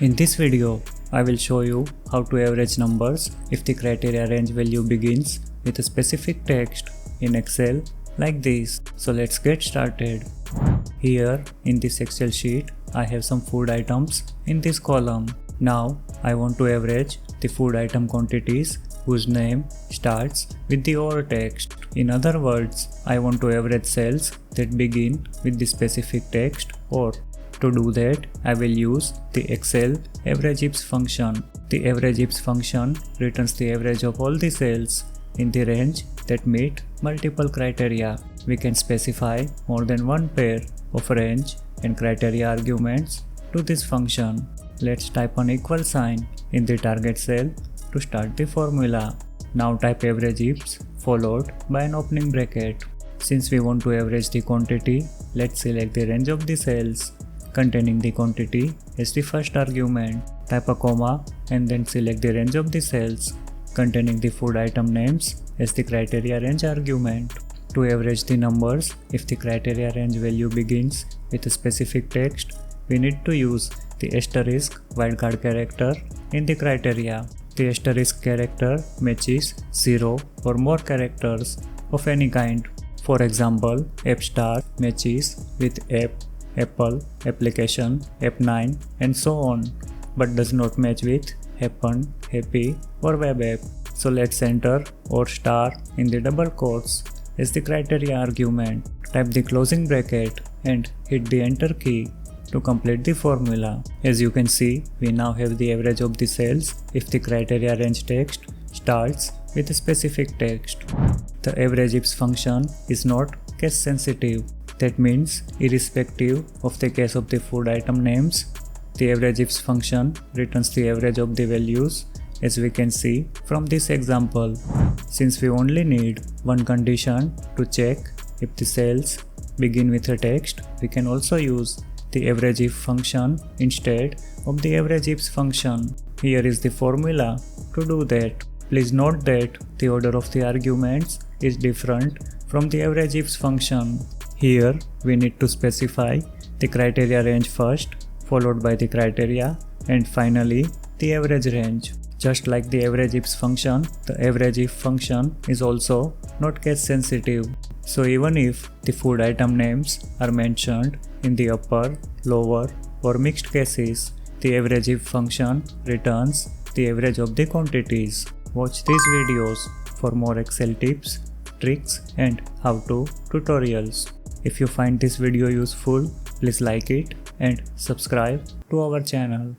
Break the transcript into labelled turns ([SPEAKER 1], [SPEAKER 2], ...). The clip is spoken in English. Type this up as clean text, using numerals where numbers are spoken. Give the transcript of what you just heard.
[SPEAKER 1] In this video, I will show you how to average numbers if the criteria range value begins with a specific text in Excel like this. So let's get started. Here in this Excel sheet, I have some food items in this column. Now I want to average the food item quantities whose name starts with the OR text. In other words, I want to average cells that begin with the specific text OR. To do that, I will use the Excel AVERAGEIFS function. The AVERAGEIFS function returns the average of all the cells in the range that meet multiple criteria. We can specify more than one pair of range and criteria arguments to this function. Let's type an equal sign in the target cell to start the formula. Now type AVERAGEIFS followed by an opening bracket. Since we want to average the quantity, let's select the range of the cells containing the quantity as the first argument. Type a comma and then select the range of the cells containing the food item names as the criteria range argument. To average the numbers, if the criteria range value begins with a specific text, we need to use the asterisk wildcard character in the criteria. The asterisk character matches 0 or more characters of any kind. For example, app star matches with app, apple, application, app9 and so on, but does not match with happen, happy or web app. So let's enter or star in the double quotes as the criteria argument. Type the closing bracket and hit the enter key to complete the formula. As you can see, we now have the average of the cells if the criteria range text starts with a specific text. The AVERAGEIFS function is not case sensitive. That means, irrespective of the case of the food item names, the AVERAGEIFS function returns the average of the values, as we can see from this example. Since we only need one condition to check if the cells begin with a text, we can also use the AVERAGEIF function instead of the AVERAGEIFS function. Here is the formula to do that. Please note that the order of the arguments is different from the AVERAGEIFS function. Here, we need to specify the criteria range first, followed by the criteria, and finally the average range. Just like the AVERAGEIFS function, the AVERAGEIF function is also not case sensitive. So even if the food item names are mentioned in the upper, lower or mixed cases, the AVERAGEIF function returns the average of the quantities. Watch these videos for more Excel tips, tricks and how-to tutorials. If you find this video useful, please like it and subscribe to our channel.